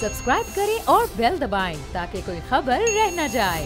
Subscribe करें और bell दबाएं ताकि कोई खबर रह न जाए।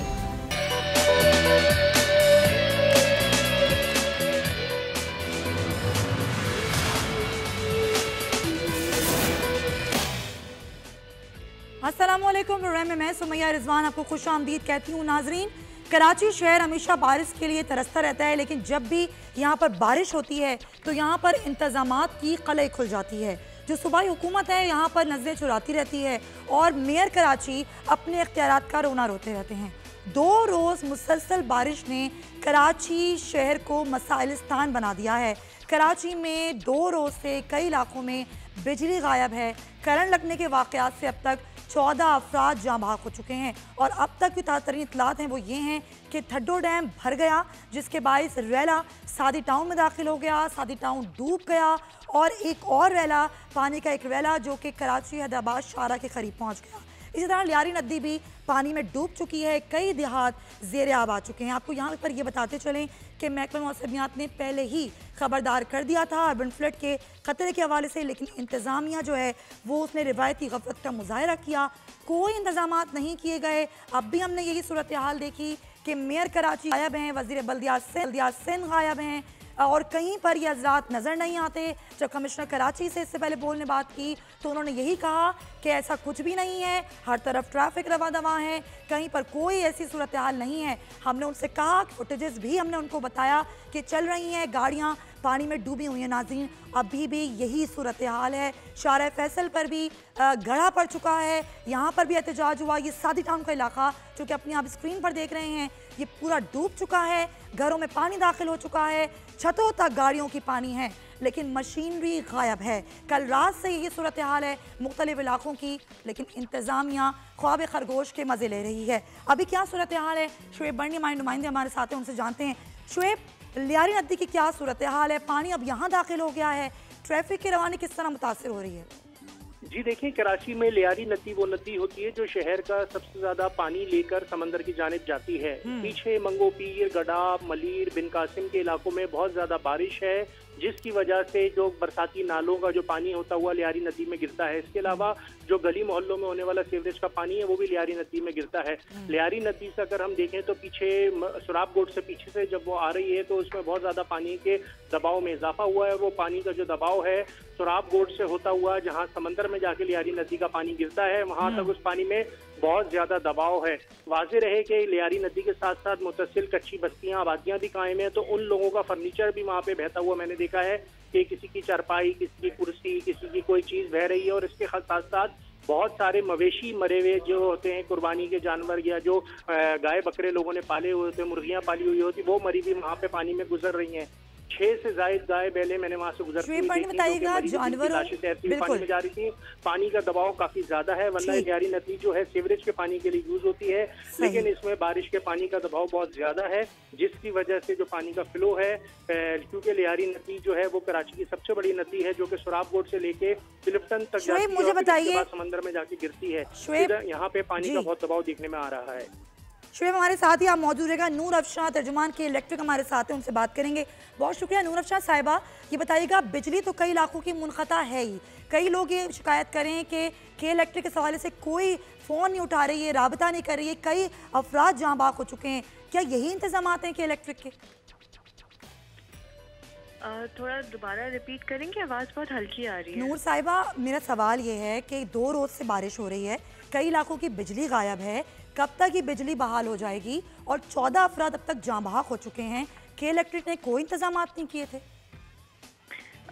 अस्सलामुअलैकुम प्रोग्राम में मैं सुमैया रिजवान आपको खुश आमदीद कहती हूँ। नाजरीन, कराची शहर हमेशा बारिश के लिए तरसता रहता है, लेकिन जब भी यहाँ पर बारिश होती है तो यहाँ पर इंतज़ामात की कलई खुल जाती है। जो सूबाई हुकूमत है यहाँ पर नज़रें चुराती रहती है और मेयर कराची अपने इख्तियारात का रोना रोते रहते हैं। 2 रोज़ मुसलसल बारिश ने कराची शहर को मसाइलिस्तान बना दिया है। कराची में 2 रोज़ से कई इलाकों में बिजली गायब है। करंट लगने के वाक़यात से अब तक 14 अफराद जाँ बहक हो चुके हैं और अब तक की ताज़ा तरीन इत्तलात हैं वो ये हैं कि थड्डो डैम भर गया, जिसके बाइस रैला सादी टाउन में दाखिल हो गया, सादी टाउन डूब गया और एक और रैला पानी का एक रैला जो कि कराची हैदराबाद शाहरा के करीब पहुँच गया। इसी तरह लियारी नदी भी पानी में डूब चुकी है, कई देहात ज़ेर आब आ चुके हैं। आपको यहाँ पर ये बताते चलें कि महकमा मौसमियात ने पहले ही खबरदार कर दिया था अर्बन फ्लड के खतरे के हवाले से, लेकिन इंतज़ामिया जो है वो उसने रिवायती गफलत का मुजाहरा किया, कोई इंतजामात नहीं किए गए। अब भी हमने यही सूरत हाल देखी कि मेयर कराची गायब हैं, वज़ीर बल्दियात सिंध गायब हैं और कहीं पर ये हज़रात नज़र नहीं आते। जब कमिश्नर कराची से इससे पहले बोलने बात की तो उन्होंने यही कहा कि ऐसा कुछ भी नहीं है, हर तरफ ट्रैफिक रवा दवा है, कहीं पर कोई ऐसी सूरत हाल नहीं है। हमने उनसे कहा, फुटेजेस भी हमने उनको बताया कि चल रही हैं, गाड़ियाँ पानी में डूबी हुई हैं। नाज़रीन, अभी भी यही सूरत हाल है। शारा फैसल पर भी गड़ा पड़ चुका है, यहाँ पर भी एहतजाज हुआ। ये सादी टाउन का इलाका जो कि अपनी आप स्क्रीन पर देख रहे हैं, ये पूरा डूब चुका है, घरों में पानी दाखिल हो चुका है, छतों तक गाड़ियों की पानी है, लेकिन मशीनरी गायब है। कल रात से यही सूरत हाल है मुख्तलिफ इलाकों की, लेकिन इंतज़ामिया ख्वाब खरगोश के मज़े ले रही है। अभी क्या सूरत हाल है, शुएब बर्नी नुमाइंदे हमारे साथ हैं, उनसे जानते हैं। शुएब, लियारी नदी की क्या सूरत हाल है? पानी अब यहाँ दाखिल हो गया है, ट्रैफिक की रवानी किस तरह मुतासिर हो रही है? जी देखिए, कराची में लियारी नदी वो नदी होती है जो शहर का सबसे ज्यादा पानी लेकर समंदर की जानिब जाती है। पीछे मंगो पीर, गडा, मलीर, बिन कासिम के इलाकों में बहुत ज्यादा बारिश है, जिसकी वजह से जो बरसाती नालों का जो पानी होता हुआ लियारी नदी में गिरता है। इसके अलावा जो गली मोहल्लों में होने वाला सीवरेज का पानी है वो भी लियारी नदी में गिरता है। लियारी नदी से अगर हम देखें तो पीछे सुराब गोट से पीछे से जब वो आ रही है तो उसमें बहुत ज्यादा पानी के दबाव में इजाफा हुआ है। वो पानी का जो दबाव है सुराब गोट से होता हुआ जहाँ समंदर में जाके लियारी नदी का पानी गिरता है, वहां तक उस पानी में बहुत ज्यादा दबाव है। वाज़ेह रहे कि लियारी नदी के साथ साथ मुतसिल कच्ची बस्तियां, आबादियां भी कायम है, तो उन लोगों का फर्नीचर भी वहाँ पे बहता हुआ मैंने देखा है कि किसी की चारपाई, किसी की कुर्सी, किसी की कोई चीज बह रही है। और इसके साथ साथ बहुत सारे मवेशी मरे हुए जो होते हैं, कुर्बानी के जानवर या जो गाय बकरे लोगों ने पाले हुए होते हैं, मुर्गियां पाली हुई होती, वो मरी भी वहाँ पे पानी में गुजर रही हैं। 6 से ज्यादा गाय बैले मैंने वहाँ से गुजरती हुई देखी, पानी में जा रही थी। पानी का दबाव काफी ज्यादा है, वरना लियारी नदी जो है सीवरेज के पानी के लिए यूज होती है, लेकिन इसमें बारिश के पानी का दबाव बहुत ज्यादा है, जिसकी वजह से जो पानी का फ्लो है, क्योंकि लियारी नदी जो है वो कराची की सबसे बड़ी नदी है जो कि सुराब गोट से लेके फिलिप्टन तक जाती है, मुझे बताइए समंदर में जाके गिरती है। यहाँ पे पानी का बहुत दबाव देखने में आ रहा है। शुएब हमारे साथ ही आप मौजूद रहेगा। नूर अफशां तर्जुमान के इलेक्ट्रिक हमारे साथ हैं, उनसे बात करेंगे। बहुत शुक्रिया नूर अफशां साहिबा। ये बताइएगा, बिजली तो कई इलाकों की मुनक़ता है ही, कई लोग ये शिकायत करें कि के इलेक्ट्रिक के हवाले से कोई फ़ोन नहीं उठा रही है, राबता नहीं कर रही है, कई अफराद जहाँ बाग हो चुके हैं। क्या यही इंतजाम हैं के इलेक्ट्रिक के? थोड़ा दोबारा रिपीट करेंगे, आवाज़ बहुत हल्की आ रही है। नूर साहिबा, मेरा सवाल ये है कि 2 रोज़ से बारिश हो रही है, कई इलाकों की बिजली गायब है, कब तक ये बिजली बहाल हो जाएगी? और 14 अफराद अब तक जाँ बहक हो चुके हैं, के इलेक्ट्रिक ने कोई इंतजाम नहीं किए थे?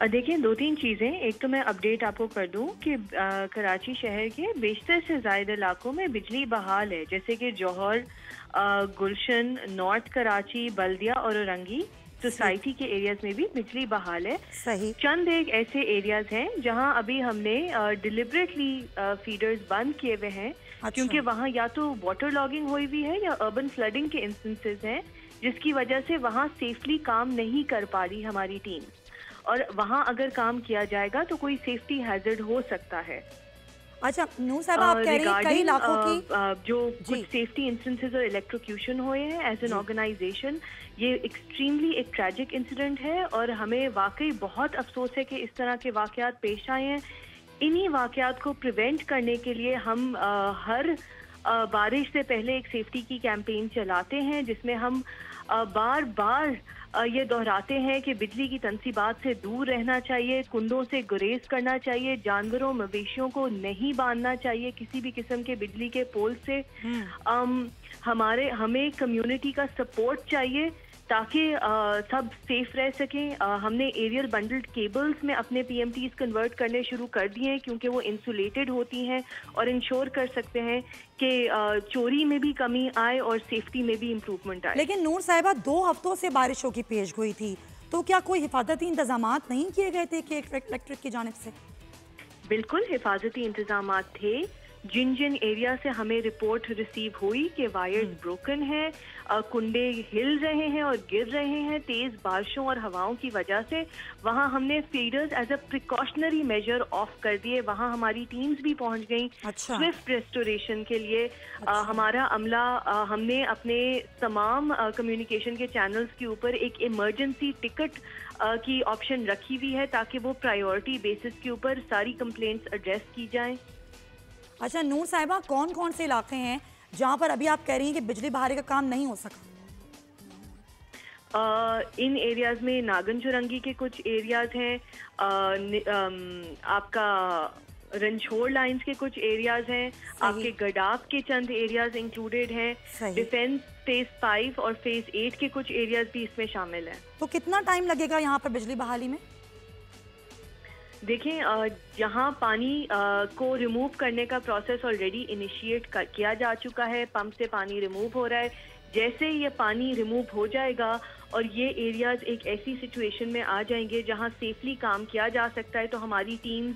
देखिए, 2-3 चीज़ें। एक तो मैं अपडेट आपको कर दूं कि कराची शहर के बेशतर से ज़्यादा इलाकों में बिजली बहाल है, जैसे कि जौहर, गुलशन, नॉर्थ कराची, बल्दिया और औरंगी सोसाइटी के एरियाज में भी बिजली बहाल है। सही। चंद एक ऐसे एरियाज हैं जहां अभी हमने डिलिबरेटली फीडर्स बंद किए हुए हैं, क्योंकि वहां या तो वाटर लॉगिंग हुई हुई है या अर्बन फ्लडिंग के इंस्टेंसेस हैं, जिसकी वजह से वहां सेफली काम नहीं कर पा रही हमारी टीम, और वहां अगर काम किया जाएगा तो कोई सेफ्टी हैजर्ड हो सकता है। अच्छा नूर साहब, आप कह रही हैं कई इलाकों की जो कुछ सेफ्टी इंस्टेंसेस और इलेक्ट्रोक्यूशन हुए हैं एज एन ऑर्गेनाइजेशन, ये एक्सट्रीमली एक ट्रैजिक इंसिडेंट है और हमें वाकई बहुत अफसोस है कि इस तरह के वाकयात पेश आए हैं। इन्हीं वाकयात को प्रिवेंट करने के लिए हम हर बारिश से पहले एक सेफ्टी की कैंपेन चलाते हैं, जिसमें हम बार बार ये दोहराते हैं कि बिजली की तनसीबात से दूर रहना चाहिए, कुंडों से गुरेज करना चाहिए, जानवरों मवेशियों को नहीं बांधना चाहिए किसी भी किस्म के बिजली के पोल से। हमें कम्युनिटी का सपोर्ट चाहिए ताकि सब सेफ रह सकें। हमने एरियल बंडल्ड केबल्स में अपने पीएमटीज कन्वर्ट करने शुरू कर दिए हैं, क्योंकि वो इंसुलेटेड होती हैं और इंश्योर कर सकते हैं कि चोरी में भी कमी आए और सेफ्टी में भी इम्प्रूवमेंट आए। लेकिन नूर साहिबा 2 हफ्तों से बारिशों की पेशगोई थी, तो क्या कोई हिफाजती इंतजाम नहीं किए गए थे कि इलेक्ट्रिक की जानिब से? बिल्कुल हिफाजती इंतजाम थे। जिन जिन एरिया से हमें रिपोर्ट रिसीव हुई कि वायर्स ब्रोकन हैं, कुंडे हिल रहे हैं और गिर रहे हैं तेज बारिशों और हवाओं की वजह से, वहां हमने feeders as a precautionary measure off कर दिए। वहां हमारी टीम्स भी पहुंच गई स्विफ्ट रेस्टोरेशन के लिए। हमारा अमला, हमने अपने तमाम कम्युनिकेशन के चैनल्स के ऊपर एक इमरजेंसी टिकट की ऑप्शन रखी हुई है, ताकि वो प्रायोरिटी बेसिस के ऊपर सारी कंप्लेंट्स एड्रेस की जाएं। अच्छा नूर साहिबा, कौन कौन से इलाके हैं जहां पर अभी आप कह रही हैं कि बिजली बहाली का काम नहीं हो सका? इन एरियाज में नागन चुरंगी के कुछ एरियाज हैं, आपका रंछोड़ लाइंस के कुछ एरियाज हैं, आपके गडाफ के चंद एरियाज इंक्लूडेड हैं, डिफेंस फेज 5 और फेज 8 के कुछ एरियाज भी इसमें शामिल हैं। तो कितना टाइम लगेगा यहाँ पर बिजली बहाली में? देखें, यहाँ पानी को रिमूव करने का प्रोसेस ऑलरेडी इनिशिएट किया जा चुका है। पंप से पानी रिमूव हो रहा है। जैसे ये पानी रिमूव हो जाएगा और ये एरियाज एक ऐसी सिचुएशन में आ जाएंगे जहाँ सेफली काम किया जा सकता है, तो हमारी टीम्स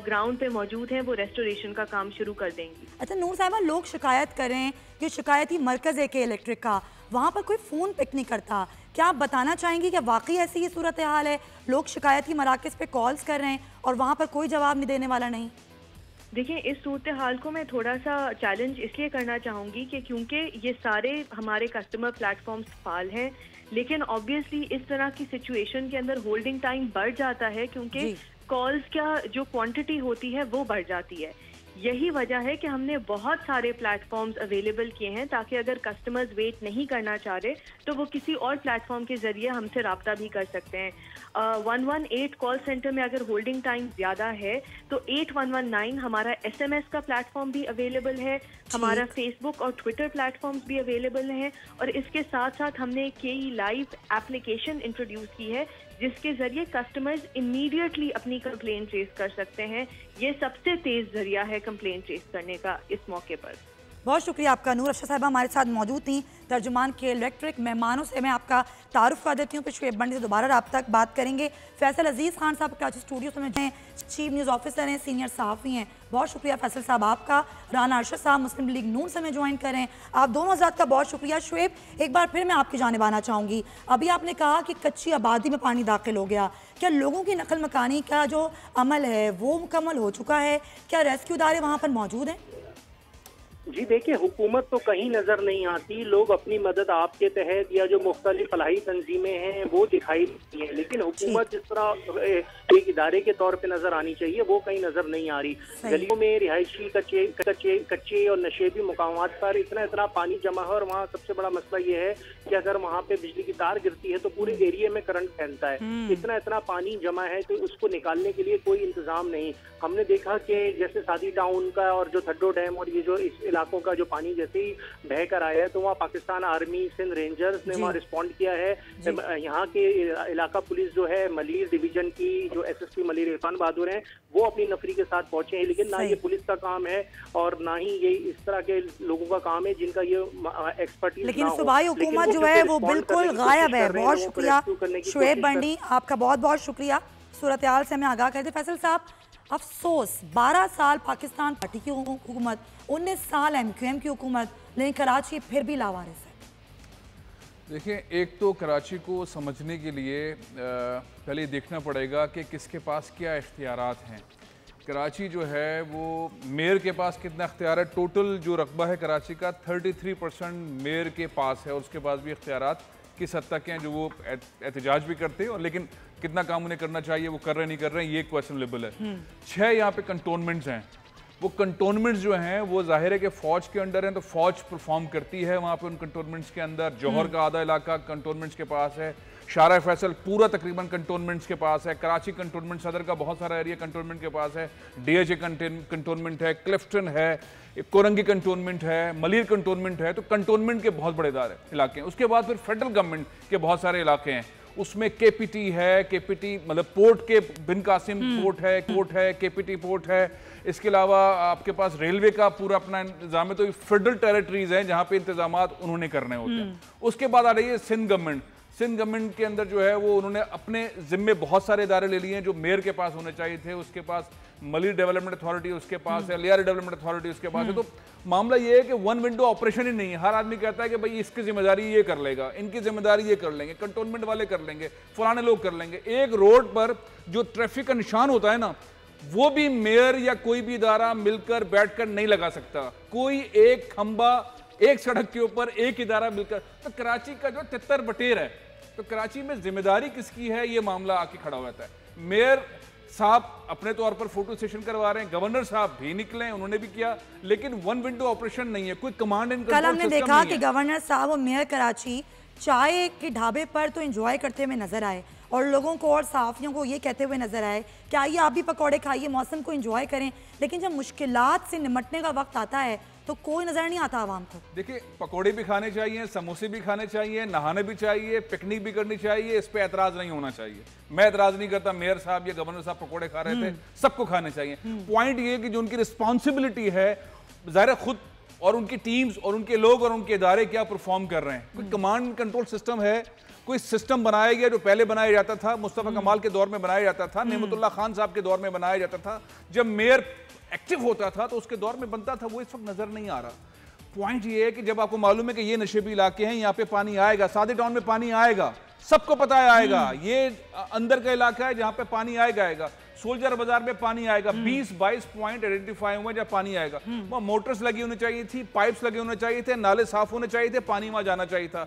ग्राउंड पे मौजूद हैं, वो रेस्टोरेशन का काम शुरू कर देंगी। अच्छा नूर साहिबा, लोग शिकायत करें कि शिकायती मरकज़ है के इलेक्ट्रिक का, वहाँ पर कोई फ़ोन पिक नहीं करता। क्या आप बताना चाहेंगी कि वाकई ऐसी ये सूरत हाल है? लोग शिकायती मराकज़ पे कॉल्स कर रहे हैं और वहाँ पर कोई जवाब नहीं देने वाला नहीं? देखिए, इस सूरत हाल को मैं थोड़ा सा चैलेंज इसलिए करना चाहूँगी कि क्योंकि ये सारे हमारे कस्टमर प्लेटफॉर्म्स फाल हैं, लेकिन ऑब्वियसली इस तरह की सिचुएशन के अंदर होल्डिंग टाइम बढ़ जाता है, क्योंकि कॉल्स का जो क्वांटिटी होती है वो बढ़ जाती है। यही वजह है कि हमने बहुत सारे प्लेटफॉर्म्स अवेलेबल किए हैं, ताकि अगर कस्टमर्स वेट नहीं करना चाह रहे तो वो किसी और प्लेटफॉर्म के जरिए हमसे राब्ता भी कर सकते हैं। 118 कॉल सेंटर में अगर होल्डिंग टाइम ज़्यादा है तो 8119 हमारा SMS का प्लेटफॉर्म भी अवेलेबल है, हमारा फेसबुक और ट्विटर प्लेटफॉर्म्स भी अवेलेबल हैं, और इसके साथ साथ हमने KE लाइव एप्लीकेशन इंट्रोड्यूस की है, जिसके जरिए कस्टमर्स इमीडिएटली अपनी कंप्लेंट रेज कर सकते हैं। ये सबसे तेज जरिया है कंप्लेंट रेज करने का इस मौके पर। बहुत शुक्रिया आपका। नूर अफशा साहिबा हमारे साथ मौजूद थी, तर्जुमान के इलेक्ट्रिक। मेहमानों से मैं आपका तारुफ कर देती हूँ, फिर शुएब बंडी से दोबारा राब्ता बात करेंगे। फैसल अजीज़ खान साहब कराची स्टूडियो से में चीफ न्यूज़ ऑफिसर हैं, सीनियर सहाफ़ी हैं। बहुत शुक्रिया फैसल साहब आपका। राना अरशद साहब मुस्लिम लीग नून से में ज्वाइन करें। आप दोनों हज़रात का बहुत शुक्रिया। शुएब, एक बार फिर मैं आपकी जानिब आना चाहूँगी। अभी आपने कहा कि कच्ची आबादी में पानी दाखिल हो गया, क्या लोगों की नकल मकानी का जो अमल है वो मुकम्मल हो चुका है? क्या रेस्क्यू इदारे वहाँ पर मौजूद हैं? जी देखिए, हुकूमत तो कहीं नजर नहीं आती। लोग अपनी मदद आपके तहत या जो मुख्तलिफ फलाही तंजीमें हैं वो दिखाई देती हैं, लेकिन हुकूमत जिस तरह एक इदारे के तौर पे नजर आनी चाहिए वो कहीं नजर नहीं आ रही। गलियों में रिहायशी कच्चे और नशेबी मुकामात पर इतना पानी जमा है, और वहाँ सबसे बड़ा मसला ये है कि अगर वहाँ पे बिजली की तार गिरती है तो पूरे एरिया में करंट फैलता है। इतना पानी जमा है तो उसको निकालने के लिए कोई इंतजाम नहीं। हमने देखा कि जैसे सादी टाउन का और जो थड्डो डैम और ये जो इस इलाकों का जो पानी जैसे ही बह कर आया है, तो वहाँ पाकिस्तान आर्मी, सिंध रेंजर्स ने वहाँ रिस्पॉन्ड किया है। यहाँ के इलाका पुलिस जो है मलीर डिवीजन की जो SSP मलीर इरफान बहादुर हैं, वो अपनी नफरी के साथ पहुंचे हैं, लेकिन ना ये पुलिस का काम है और ना ही ये इस तरह के लोगों का काम है जिनका ये एक्सपर्टीज। लेकिन सूबाई हुकूमत जो है वो बिल्कुल गायब है। बहुत शुक्रिया शुएब बंडी, आपका बहुत बहुत शुक्रिया। सूरत हाल से हमें आगाह करते। फैसल साहब, अफसोस 12 साल पाकिस्तान पार्टी की हुकूमत, 19 साल MQM की हुकूमत, लेकिन कराची फिर भी लावारिस है। देखिए, एक तो कराची को समझने के लिए पहले देखना पड़ेगा कि किसके पास क्या इख्तियारात हैं। कराची जो है वो मेयर के पास कितना इख्तियार है? टोटल जो रकबा है कराची का 33% मेयर के पास है, और उसके पास भी इख्तियारात किस हद तक हैं जो वो एहतजाज भी करते हैं, और लेकिन कितना काम उन्हें करना चाहिए वो कर रहे नहीं कर रहे हैं, ये क्वेश्चनेबल है। 6 यहाँ पे कंटोनमेंट्स हैं। वो कंटोनमेंट्स जो हैं वो जाहिर है कि फ़ौज के अंडर हैं, तो फ़ौज परफॉर्म करती है वहाँ पे उन कंटोनमेंट्स के अंदर। जौहर का आधा इलाका कंटोनमेंट्स के पास है, शारा फैसल पूरा तकरीबन कंटोनमेंट्स के पास है, कराची कंटोनमेंट सदर का बहुत सारा एरिया कंटोनमेंट के पास है, DHA कंटोनमेंट है, क्लिफ्टन है, कोरंगी कंटोनमेंट है, मलीर कंटोनमेंट है। तो कंटोनमेंट के बहुत बड़े इलाके हैं। उसके बाद फिर फेडरल गवर्नमेंट के बहुत सारे इलाके हैं, उसमें KPT है, KPT मतलब पोर्ट के बिन कासिम पोर्ट है, KPT पोर्ट है। इसके अलावा आपके पास रेलवे का पूरा अपना इंतजाम है। तो ये फेडरल टेरिटरीज हैं जहाँ पे इंतजामात उन्होंने करने होते हैं। उसके बाद आ रही है सिंध गवर्नमेंट। सिंध गवर्नमेंट के अंदर जो है वो उन्होंने अपने जिम्मे बहुत सारे इदारे ले लिए हैं जो मेयर के पास होने चाहिए थे। उसके पास मलीर डेवलपमेंट अथॉरिटी उसके पास है, लियारी डेवलपमेंट अथॉरिटी उसके पास है। तो मामला ये है कि वन विंडो ऑपरेशन ही नहीं है। हर आदमी कहता है कि भाई इसकी जिम्मेदारी ये कर लेगा, इनकी जिम्मेदारी ये कर लेंगे, कंटोनमेंट वाले कर लेंगे, फलाने लोग कर लेंगे। एक रोड पर जो ट्रैफिक का निशान होता है ना, वो भी मेयर या कोई भी इदारा मिलकर बैठकर नहीं लगा सकता। कोई एक खंबा एक सड़क के ऊपर एक इदारा मिलकर, तो कराची का जो तितर बटेर है, तो कराची में जिम्मेदारी किसकी है, ये मामला आके खड़ा हो जाता है। मेयर साहब अपने तौर पर फोटो सेशन करवा रहे हैं, गवर्नर साहब भी निकले, उन्होंने भी किया, लेकिन वन विंडो ऑपरेशन नहीं है, कोई कमांड एंड कंट्रोल कल हमने देखा कि गवर्नर साहब और मेयर कराची चाय के ढाबे पर तो एंजॉय करते हुए नजर आए और लोगों को और सहाफियों को ये कहते हुए नजर आए कि आइए आप भी पकौड़े खाइए, मौसम को एंजॉय करें। लेकिन जब मुश्किलात से निपटने का वक्त आता है तो कोई नजर नहीं आता आवाम को। देखिए, पकौड़े भी खाने चाहिए, समोसे भी खाने चाहिए, नहाने भी चाहिए, पिकनिक भी करनी चाहिए, इस पे एतराज नहीं होना चाहिए। मैं एतराज नहीं करता, मेयर साहब या गवर्नर साहब पकौड़े खा रहे थे, सबको खाने चाहिए। पॉइंट ये कि जो उनकी रिस्पॉन्सिबिलिटी है, ज़ाहिर खुद और उनकी टीम्स और उनके लोग और उनके इदारे क्या परफॉर्म कर रहे हैं। कोई कमांड कंट्रोल सिस्टम है, कोई सिस्टम बनाया गया जो पहले बनाया जाता था, मुस्तफा कमाल के दौर में बनाया जाता था, नेमतुल्लाह खान साहब के दौर में बनाया जाता था, जब मेयर एक्टिव होता था तो उसके दौर में बनता था, वो इस वक्त नजर नहीं आ रहा। पॉइंट ये है कि जब आपको मालूम है कि ये नशेबी इलाके हैं, यहाँ पे पानी आएगा, सादी टाउन में पानी आएगा, सबको पता है आएगा, ये अंदर का इलाका है जहाँ पे पानी आएगा। सोल्जर बाजार में पानी आएगा, 20-22 पॉइंट आइडेंटिफाई हुए जब पानी आएगा। वहाँ मोटर्स लगी होनी चाहिए थी, पाइप्स लगे होने चाहिए थे, नाले साफ होने चाहिए थे, पानी वहां जाना चाहिए था।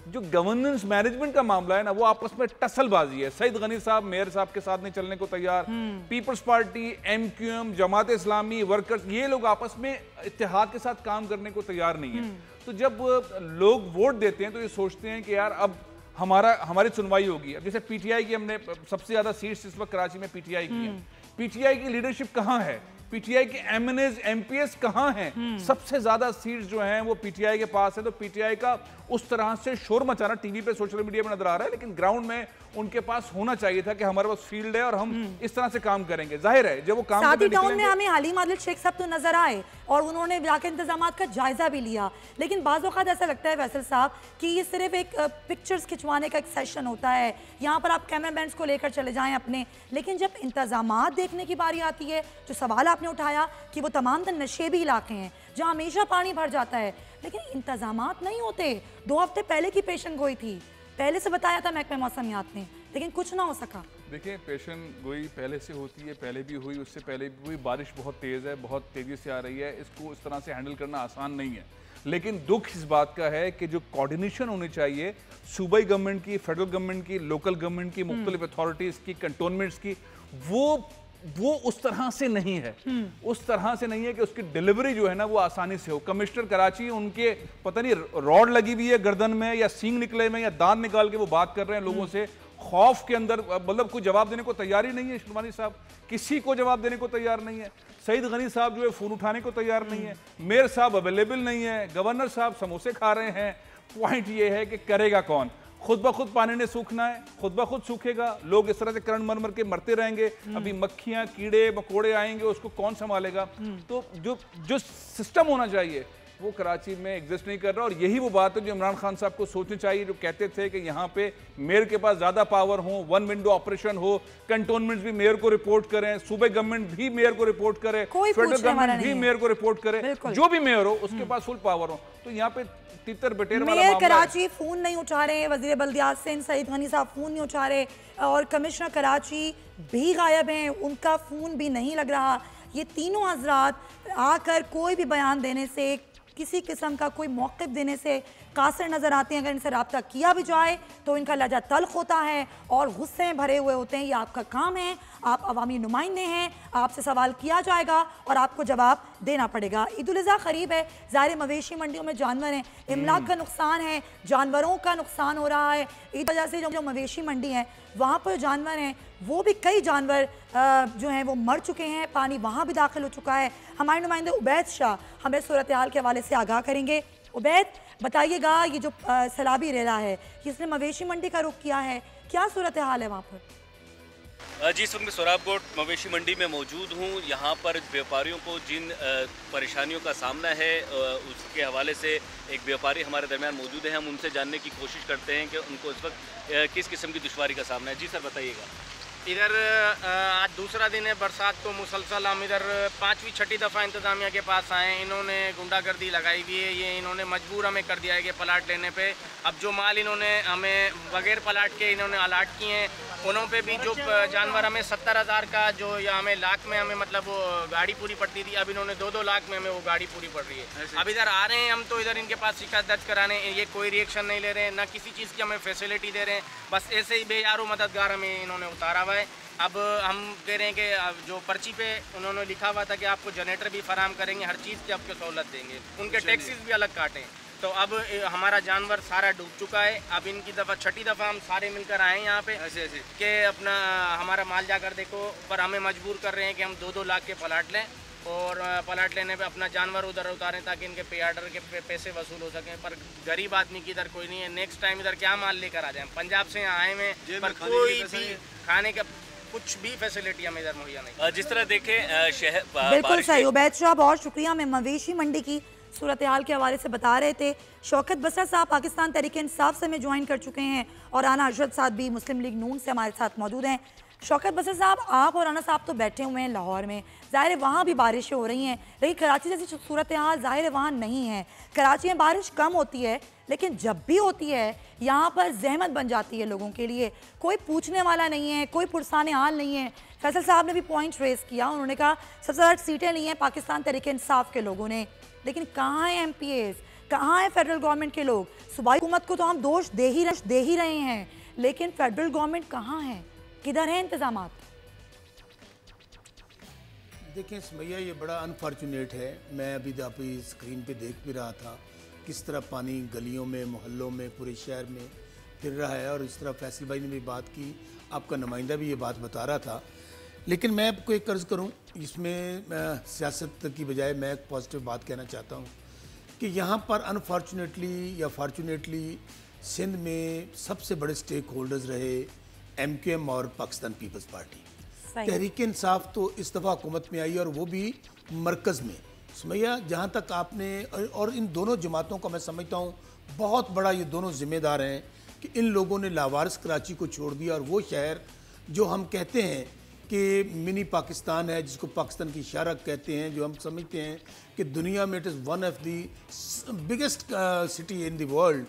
जो गवर्नेंस मैनेजमेंट का मामला है ना, वो आपस में टसलबाजी है। सईद गनी साहब मेयर साहब के साथ नहीं चलने को तैयार, peoples party, MQM, Jamaat Islami, workers, ये लोग आपस में इत्तेहाद के साथ काम करने को तैयार नहीं है। तो जब लोग वोट देते हैं तो ये सोचते हैं कि यार अब हमारी सुनवाई होगी। अब जैसे PTI की हमने सबसे ज्यादा सीट्स इस वक्त कराची में PTI की है। PTI की लीडरशिप कहाँ है, PTI के MNAs MPS कहाँ हैं? सबसे ज्यादा सीट्स जो हैं वो PTI के पास है। तो PTI का उस तरह से शोर मचाना टीवी पे सोशल मीडिया में नजर आ रहा है, लेकिन ग्राउंड में उनके पास होना चाहिए था कि हमारे पास फील्ड है और हम इस तरह से काम करेंगे। जाहिर है जब वो काम सादी टाउन में हमें हलीम आदिल शेख साहब तो नजर आए और उन्होंने इलाके इंतजाम का जायजा भी लिया, लेकिन बाज़ औक़ात ऐसा लगता है फैसल साहब कि ये सिर्फ एक पिक्चर्स खिंचवाने का एक सेशन होता है, यहाँ पर आप कैमरामैन को लेकर चले जाएं अपने, लेकिन जब इंतजामात देखने की बारी आती है, जो सवाल आपने उठाया कि वो तमाम तर नशेबी इलाके हैं जहाँ हमेशा पानी भर जाता है, लेकिन इंतजामात नहीं होते। 2 हफ्ते पहले की पेशन गोई थी, पहले से बताया था महकमे मौसमियात ने, लेकिन कुछ ना हो सका। देखिए, पेशन गोई पहले से होती है, पहले भी हुई, उससे पहले भी हुई। बारिश बहुत तेज़ है, बहुत तेज़ी से आ रही है, इसको इस तरह से हैंडल करना आसान नहीं है। लेकिन दुख इस बात का है कि जो कोऑर्डिनेशन होनी चाहिए सूबाई गवर्नमेंट की, फेडरल गवर्नमेंट की, लोकल गवर्नमेंट की, मुख्तलिफ अथॉरिटीज़ की, कंटोनमेंट्स की, वो उस तरह से नहीं है। उस तरह से नहीं है कि उसकी डिलीवरी जो है ना वो आसानी से हो। कमिश्नर कराची, उनके पता नहीं रॉड लगी हुई है गर्दन में या सींग निकले में या दांत निकाल के वो बात कर रहे हैं लोगों से, खौफ के अंदर, मतलब कोई जवाब देने को तैयार ही नहीं है। शिरवानी साहब किसी को जवाब देने को तैयार नहीं है। सईद गनी साहब जो है फ़ोन उठाने को तैयार नहीं है। मेयर साहब अवेलेबल नहीं है। गवर्नर साहब समोसे खा रहे हैं। पॉइंट ये है कि करेगा कौन? खुद ब खुद पानी ने सूखना है, खुद ब खुद सूखेगा, लोग इस तरह से करंट मर के मरते रहेंगे। अभी मक्खियां, कीड़े मकोड़े आएंगे, उसको कौन संभालेगा? तो जो सिस्टम होना चाहिए वो कराची में एग्जिस्ट नहीं कर रहा। और यही वो बात है जो इमरान खान साहब को सोचनी चाहिए, जो कहते थे कि यहाँ पे मेयर के पास ज्यादा पावर हो, वन विंडो ऑपरेशन हो, कंटोनमेंट भी मेयर को रिपोर्ट करें, सूबे गवर्नमेंट भी मेयर को रिपोर्ट करे, फेडरल गवर्नमेंट भी मेयर को रिपोर्ट करे, जो भी मेयर हो उसके पास फुल पावर हो। तो यहाँ पे तितर बटेर वाला मेयर कराची फोन नहीं उठा रहे, वजीर बल्दियात सिंध सईद गनी साहब फोन नहीं उठा रहे, और कमिश्नर कराची भी गायब हैं, उनका फोन भी नहीं लग रहा। ये तीनों हजरात आकर कोई भी बयान देने से किसी किस्म का कोई मौक़िफ़ देने से कासिर नज़र आते हैं। अगर इनसे रब्ता किया भी जाए तो इनका लहजा तल्ख होता है और गुस्से में भरे हुए होते हैं। ये आपका काम है, आप अवामी नुमाइंदे हैं, आपसे सवाल किया जाएगा और आपको जवाब देना पड़ेगा। ईद उल अज़हा क़रीब है, ज़ाहिर मवेशी मंडियों में जानवर हैं, इमलाक का नुकसान है, जानवरों का नुकसान हो रहा है। इस वजह से जो मवेशी मंडी है वहाँ पर जानवर हैं वो भी कई जानवर जो हैं वो मर चुके हैं, पानी वहाँ भी दाखिल हो चुका है। हमारे नुमाइंदे उबैद शाह हमें सूरत हाल के हवाले से आगाह करेंगे। उबैद, बताइएगा, ये जो सैलाबी रेला है इसने मवेशी मंडी का रुख किया है, क्या सूरत हाल है वहाँ पर? जी, इस वक्त मैं सोराबकोट मवेशी मंडी में मौजूद हूँ। यहाँ पर व्यापारियों को जिन परेशानियों का सामना है उसके हवाले से एक व्यापारी हमारे दरमियान मौजूद है। हम उनसे जानने की कोशिश करते हैं कि उनको इस वक्त किस किस्म की दुश्वारी का सामना है। जी सर, बताइएगा। इधर आज दूसरा दिन है, बरसात तो मुसलसल हम इधर 5वीं 6ठी दफ़ा इंतज़ामिया के पास आए। इन्होंने गुंडागर्दी लगाई हुई है, ये इन्होंने मजबूर हमें कर दिया है कि प्लाट लेने पे। अब जो माल इन्होंने हमें बगैर प्लाट के इन्होंने अलाट किए हैं, उन्हों पे भी जो जानवर हमें 70,000 का जो या हमें लाख में हमें मतलब वो गाड़ी पूरी पड़ती थी, अब इन्होंने 2-2 लाख में हमें वो गाड़ी पूरी पड़ रही है। अब इधर आ रहे हैं हम तो इधर इनके पास शिकायत दर्ज कराने, ये कोई रिएक्शन नहीं ले रहे हैं, ना किसी चीज़ की हमें फैसिलिटी दे रहे हैं, बस ऐसे ही बेयारो मददगार हमें इन्होंने उतारा हुआ है। अब हम कह रहे हैं कि जो पर्ची पे उन्होंने लिखा हुआ था कि आपको जनरेटर भी फराम करेंगे, हर चीज़ की आपको सहूलत देंगे, उनके टैक्सीज भी अलग काटें। तो अब हमारा जानवर सारा डूब चुका है। अब इनकी दफ़ा 6ठी दफ़ा हम सारे मिलकर आए यहाँ पे ऐसे कि अपना हमारा माल जाकर देखो, पर हमें मजबूर कर रहे हैं कि हम 2-2 लाख के प्लाट लें और प्लाट लेने पे अपना जानवर उधर उतारें ताकि इनके पे आर्डर के पैसे वसूल हो सकें। पर गरीब आदमी की इधर कोई नहीं है। नेक्स्ट टाइम इधर क्या माल लेकर आ जाएं? पंजाब से यहाँ आए हुए पर कोई भी खाने का कुछ भी फैसिलिटी हमें इधर मुहैया नहीं। जिस तरह देखें शहर बिल्कुल सही उबैद शाह, बहुत शुक्रिया। मैं मवेशी मंडी की सूरत हाल के हवाले से बता रहे थे। शौकत बसर साहब पाकिस्तान तहरीक इंसाफ से में ज्वाइन कर चुके हैं और राना अरशद साहब भी मुस्लिम लीग नून से हमारे साथ मौजूद हैं। शौकत बसर साहब, आप और राना साहब तो बैठे हुए हैं लाहौर में, ज़ाहिर है वहाँ भी बारिशें हो रही हैं, लेकिन कराची जैसी सूरत हाल ज़ाहिर है वहाँ नहीं है। कराची में बारिश कम होती है, लेकिन जब भी होती है यहाँ पर जहमत बन जाती है लोगों के लिए। कोई पूछने वाला नहीं है, कोई पुरसाने हाल नहीं है। फैसल साहब ने भी पॉइंट रेस किया, उन्होंने कहा सबसे ज़्यादा सीटें ली हैं पाकिस्तान तहरीक इंसाफ के लोगों ने, लेकिन कहाँ है MPAs, कहाँ है फेडरल गवर्नमेंट के लोग? सूबाई हुकूमत को तो हम दोष दे ही रहे हैं, लेकिन फेडरल गवर्नमेंट कहाँ है, किधर है इंतजामात? देखें सुमैया, ये बड़ा अनफॉर्चुनेट है। मैं अभी आपकी स्क्रीन पे देख भी रहा था किस तरह पानी गलियों में, मोहल्लों में, पूरे शहर में फिर रहा है, और इस तरह फैसल भाई ने भी बात की, आपका नुमाइंदा भी ये बात बता रहा था। लेकिन मैं आपको एक कर्ज करूं, इसमें सियासत की बजाय मैं एक पॉजिटिव बात कहना चाहता हूं कि यहाँ पर अनफॉर्चुनेटली या फॉर्चुनेटली सिंध में सबसे बड़े स्टेक होल्डर्स रहे MQM और पाकिस्तान पीपल्स पार्टी। तहरीक इंसाफ तो इस दफ़ा हुकूमत में आई और वो भी मरकज़ में। सुमैया, जहाँ तक आपने और इन दोनों जमातों का मैं समझता हूँ बहुत बड़ा ये दोनों ज़िम्मेदार हैं कि इन लोगों ने लावारिस कराची को छोड़ दिया और वो शहर जो हम कहते हैं कि मिनी पाकिस्तान है, जिसको पाकिस्तान की शारक कहते हैं, जो हम समझते हैं कि दुनिया में it is one of the biggest city in the world,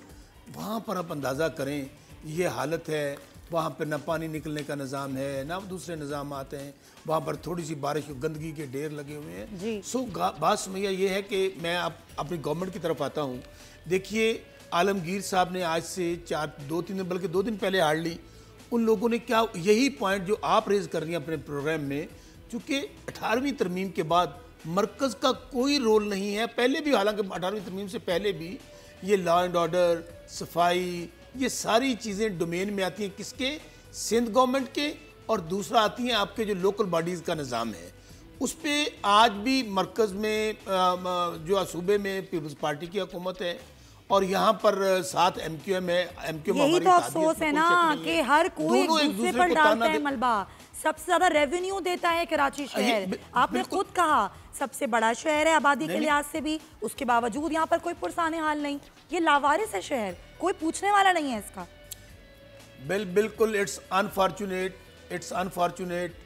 वहाँ पर आप अंदाज़ा करें ये हालत है। वहाँ पर ना पानी निकलने का निज़ाम है, ना दूसरे निज़ाम आते हैं, वहाँ पर थोड़ी सी बारिश गंदगी के ढेर लगे हुए हैं। सो बात सुमैया ये है कि मैं अपनी गवर्नमेंट की तरफ आता हूँ। देखिए, आलमगीर साहब ने आज से 2-3 दिन बल्कि 2 दिन पहले हार ली। उन लोगों ने क्या यही पॉइंट जो आप रेज कर रही हैं अपने प्रोग्राम में, चूँकि 18वीं तरमीम के बाद मरकज़ का कोई रोल नहीं है। पहले भी, हालांकि 18वीं तरमीम से पहले भी ये लॉ एंड ऑर्डर, सफाई, ये सारी चीज़ें डोमेन में आती हैं किसके? सिंध गवर्नमेंट के, और दूसरा आती हैं आपके जो लोकल बॉडीज़ का निज़ाम है उस पर। आज भी मरकज़ में जो सूबे में पीपल्स पार्टी की हुकूमत है और यहाँ पर साथ MQM है। MQM यही तो अफसोस है ना कि हर कोई एक दूसरे पर डालता है मलबा। सबसे ज्यादा रेवेन्यू देता है कराची शहर, आपने खुद कहा सबसे बड़ा शहर है आबादी के लिहाज से भी, उसके बावजूद यहाँ पर कोई पुरसाने हाल नहीं। ये लावारिस है शहर, कोई पूछने वाला नहीं है इसका। बिल्कुल इट्स अनफॉर्चुनेट।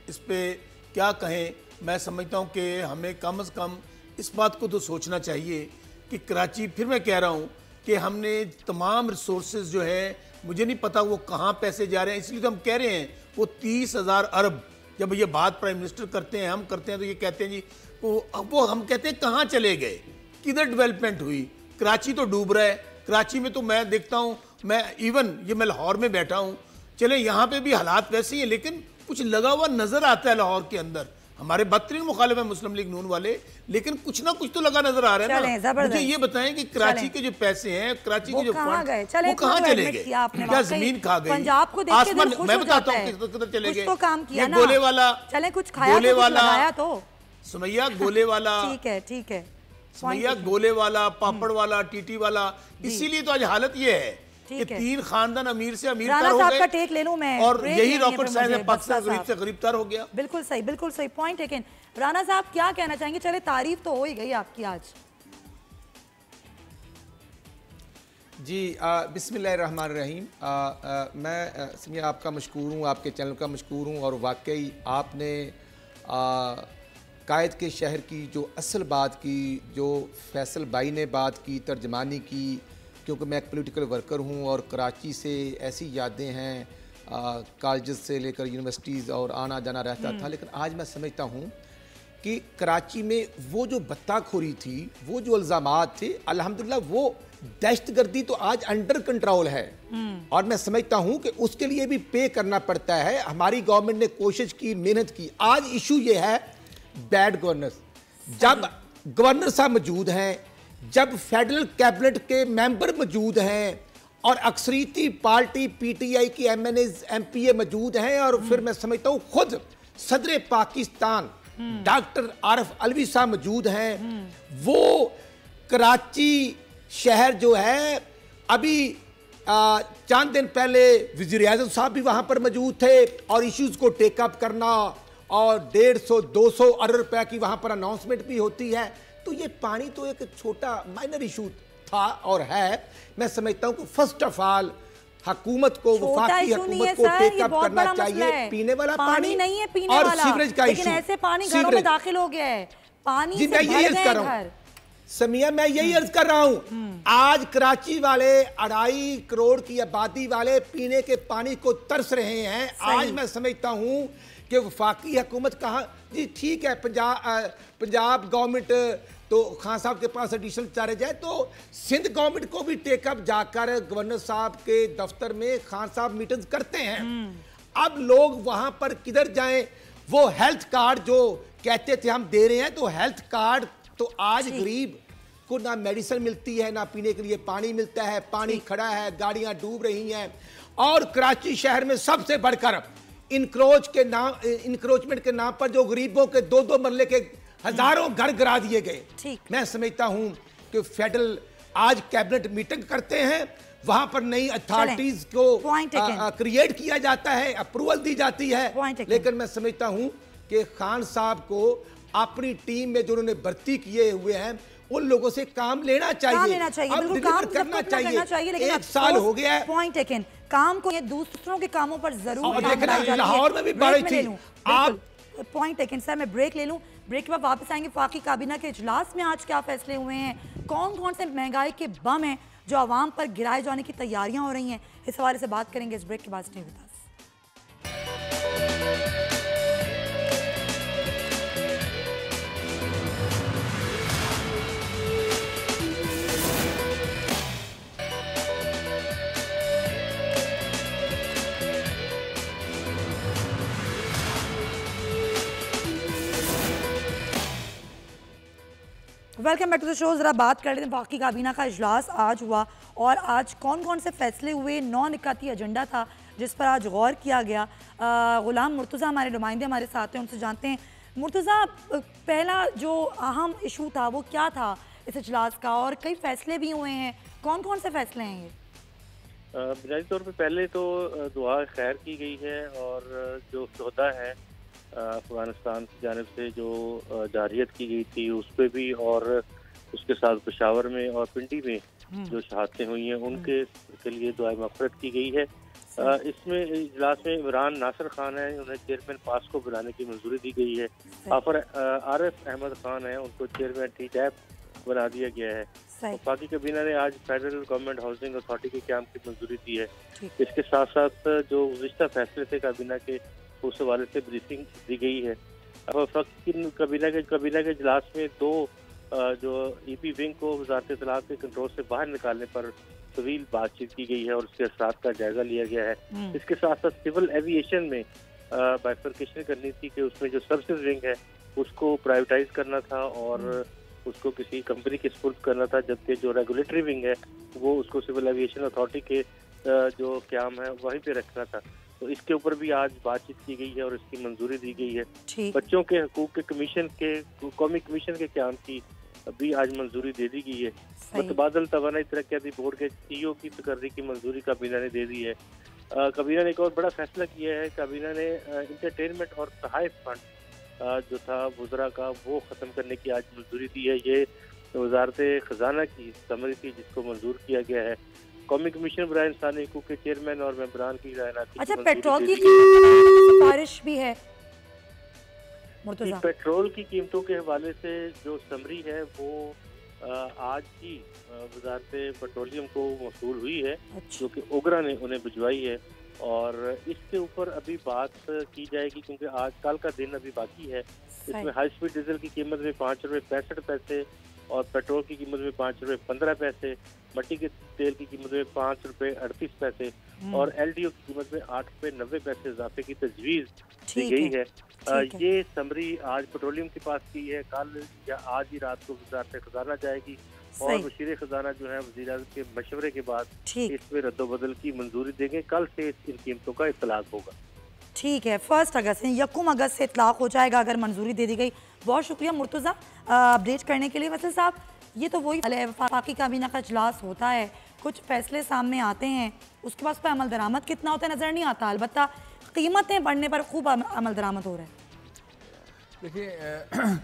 इस पे क्या कहें? मैं समझता हूँ कि हमें कम से कम इस बात को तो सोचना चाहिए कि कराची, फिर मैं कह रहा हूँ कि हमने तमाम रिसोर्सेज जो है, मुझे नहीं पता वो कहाँ पैसे जा रहे हैं, इसलिए तो हम कह रहे हैं वो 30,000 अरब, जब ये बात प्राइम मिनिस्टर करते हैं, हम करते हैं, तो ये कहते हैं जी वो हम कहते हैं कहाँ चले गए। किधर डेवलपमेंट हुई? कराची तो डूब रहा है। कराची में तो मैं देखता हूँ, मैं लाहौर में बैठा हूँ, चले यहाँ पे भी हालात वैसे ही है, लेकिन कुछ लगा हुआ नजर आता है लाहौर के अंदर। हमारे बदतरीन मुखालिफ है मुस्लिम लीग नून वाले, लेकिन कुछ ना कुछ तो लगा नजर आ रहा है ना। मुझे ये बताएं कि कराची के जो पैसे हैं, कराची के जो फंड, वो कहाँ चले गए? क्या जमीन खा गई? पंजाब को देख के दिल खुश हो मैं बताता जाता है। हूँ किधर चले गए। कुछ तो काम किया ना। गोले वाला, चले कुछ खाया, गोले कुछ वाला, लगाया तो सुमैया गोले वाला, ठीक है सुमैया गोले वाला, पापड़ वाला, टीटी वाला। इसीलिए तो आज हालत ये है कि 3 खानदान अमीर से अमीर तर हो गए। का टेक ले लूं मैं, और यही रॉकेट साइंस है, पाकिस्तान गरीब से गरीब तर हो गया। बिल्कुल सही पॉइंट टेकन। राना साहब क्या कहना चाहेंगे? चले तारीफ तो हो ही गई आपकी आज। जी बिस्मिल्लाहिर्रहमानिर्रहीम। मैं सुनिए आपका मशकूर हूँ, आपके चैनल का मशकूर हूँ, और वाकई आपने कायद के शहर की जो असल बात की, जो फैसल भाई ने बात की, तर्जमानी की, क्योंकि मैं एक पॉलिटिकल वर्कर हूँ और कराची से ऐसी यादें हैं, कॉलेज से लेकर यूनिवर्सिटीज़ और आना जाना रहता था। लेकिन आज मैं समझता हूँ कि कराची में वो जो बत्ताखोरी थी, वो जो इल्ज़ामात थे, अल्हम्दुलिल्लाह वो दहशतगर्दी तो आज अंडर कंट्रोल है। और मैं समझता हूँ कि उसके लिए भी पे करना पड़ता है। हमारी गवर्नमेंट ने कोशिश की, मेहनत की। आज इशू ये है बैड गवर्नेंस। जब गवर्नर साहब मौजूद हैं, जब फेडरल कैबिनेट के मेंबर मौजूद हैं और अक्सरीती पार्टी पीटीआई की एमएनएज एमपीए मौजूद हैं, और फिर मैं समझता हूँ खुद सदर पाकिस्तान डॉक्टर आरिफ अलवी साहब मौजूद हैं, वो कराची शहर जो है, अभी चंद दिन पहले वज़ीर आज़म साहब भी वहाँ पर मौजूद थे, और इश्यूज़ को टेकअप करना, और 150-200 अरब रुपए की वहाँ पर अनाउंसमेंट भी होती है। तो ये पानी तो एक छोटा माइनर इशू था और है। मैं समझता हूँ कि फर्स्ट ऑफ ऑल हुकूमत को, वफाकी हुकूमत को टेकअप करना चाहिए। पीने वाला पानी नहीं है, पीने और वाला, सीवरेज का इशू, ऐसे पानी घरों में दाखिल हो गया है, पानी जी, मैं यही अर्ज कर रहा हूँ समिया, मैं यही अर्ज कर रहा हूँ। आज कराची वाले 2.5 करोड़ की आबादी वाले पीने के पानी को तरस रहे हैं। आज मैं समझता हूँ कि वफाकी हुकूमत कहाँ, जी ठीक है, पंजाब गवर्नमेंट तो खान साहब के पास एडिशनल चार्ज जाए, तो सिंध गवर्नमेंट को भी टेकअप जाकर गवर्नर साहब के दफ्तर में खान साहब मीटिंग्स करते हैं। अब लोग वहां पर किधर जाएं? वो हेल्थ कार्ड जो कहते थे हम दे रहे हैं, तो हेल्थ कार्ड तो आज गरीब को ना मेडिसिन मिलती है, ना पीने के लिए पानी मिलता है, पानी खड़ा है, गाड़ियां डूब रही हैं। और कराची शहर में सबसे बढ़कर इंक्रोचमेंट के नाम पर जो गरीबों के 2-2 मरले के हजारों घर गिरा दिए गए। मैं समझता हूं कि फेडरल आज कैबिनेट मीटिंग करते हैं, वहां पर नई अथॉरिटीज को क्रिएट किया जाता है, अप्रूवल दी जाती है। लेकिन मैं समझता हूं कि खान साहब को अपनी टीम में जो उन्होंने भर्ती किए हुए हैं, उन लोगों से काम लेना चाहिए, अब डिलीवर करना चाहिए। लेकिन 1 साल हो गया है। Point taken. काम को ये दूसरों के कामों पर जरूर लाहौर में भी बारिश थी। आप पॉइंट टेकन। सर मैं ब्रेक ले लूं, ब्रेक के बाद वापस आएंगे। वफाकी काबीना के इजलास में आज क्या फैसले हुए हैं, कौन कौन से महंगाई के बम हैं जो आवाम पर गिराए जाने की तैयारियां हो रही हैं, इस हवाले से बात करेंगे इस ब्रेक के बाद। Stay with us. Welcome back to the show. ज़रा बात कर लेते हैं, वफाकी काबीना का इजलास आज हुआ और आज कौन कौन से फैसले हुए। 9 निकाती एजेंडा था जिस पर आज गौर किया गया। गुलाम मुर्तज़ा हमारे नुमाइंदे हमारे साथ हैं, उनसे जानते हैं। मुर्तज़ा, पहला जो अहम इशू था वो क्या था इस इजलास का, और कई फैसले भी हुए हैं, कौन कौन से फैसले हैं ये? बुनियादी तौर पर पहले तो दुआ खैर की गई है, और जो सौदा है अफगानिस्तान की जानिब से जो जारियत की गई थी उस पर भी, और उसके साथ पेशावर में और पिंडी में जो शहादतें हुई हैं उनके के लिए दुआ मग़फ़िरत की गई है। इसमें इजलास में इमरान नासिर खान है, उन्हें चेयरमैन पास को बुलाने की मंजूरी दी गई है। आरिफ अहमद खान है, उनको चेयरमैन टी-टैप बना दिया गया है। वफाकी काबीना ने आज फेडरल गवर्नमेंट हाउसिंग अथॉरिटी के क़याम की मंजूरी दी है। इसके साथ साथ जो गुज़िश्ता फैसले थे काबीना के, उस हवाले से ब्रीफिंग दी गई है। अब वफाकी काबीना के इजलास में 2 जो EP विंग को वजारत इत्तलाआत के कंट्रोल से बाहर निकालने पर तवील बातचीत की गई है और उसके असरात का जायजा लिया गया है। इसके साथ साथ सिविल एविएशन में बाइफरकेशन करनी थी कि उसमें जो सर्विसेज विंग है उसको प्राइवेटाइज करना था और उसको किसी कंपनी के स्पुर्द करना था, जबकि जो रेगुलेटरी विंग है वो उसको सिविल एविएशन अथॉरिटी के जो क्याम है वहीं पे रखना था। तो इसके ऊपर भी आज बातचीत की गई है और इसकी मंजूरी दी गई है। बच्चों के हकूक के कमीशन के कौमी कमीशन के क्याम की भी आज मंजूरी दे दी गई है। मुतबादल तवानाई तरक्याती बोर्ड के CEO की तकर्री की मंजूरी काबीना ने दे दी है। काबीना ने एक और बड़ा फैसला किया है। काबीना ने इंटरटेनमेंट और तहाइफ फंड जो था वज़रा का वो ख़त्म करने की आज मंजूरी दी है। ये वजारत ख़जाना की समरी थी जिसको मंजूर किया गया है। कौमी कमीशन बराए इंसानी हकूक़ के चेयरमैन और मेंबरान की रायनाती। अच्छा, पेट्रोल की सिफारिश भी है मुर्तज़ा? पेट्रोल की कीमतों के हवाले से जो समरी है वो आज ही वजारत पेट्रोलियम को मौसूल हुई है। जो कि ओगरा ने उन्हें भिजवाई है और इसके ऊपर अभी बात की जाएगी क्योंकि आज कल का दिन अभी बाकी है। इसमें हाई स्पीड डीजल की कीमत में 5 रुपये 65 पैसे और पेट्रोल की कीमत में 5 रुपये 15 पैसे, मट्टी के तेल की कीमत में 5 रुपये 38 पैसे और LDO की कीमत में 8 रुपये 90 पैसे इजाफे की तजवीज़ दी गई है। ये समरी आज पेट्रोलियम के पास की है। कल या आज ही रात को वज़ारत ख़ज़ाना जाएगी और वज़ीर ख़ज़ाना जो है वज़ीर-ए-आज़म के मशवरे के बाद इसमें रद्दोबदल की मंजूरी देंगे। कल से इन कीमतों का इत्तलाक होगा। ठीक है, 1 अगस्त से 1 अगस्त से इत्तलाक हो जाएगा अगर मंजूरी दे दी गई। बहुत शुक्रिया मुर्तज़ा अपडेट करने के लिए। वैसे साहब, ये तो वही वफाकी काबीना का इजलास होता है, कुछ फैसले सामने आते हैं, उसके बाद उस पर अमल दरामद कितना होता है नज़र नहीं आता। अलबत्ता कीमतें बढ़ने पर खूब अमल दरामद हो रहा है। देखिए,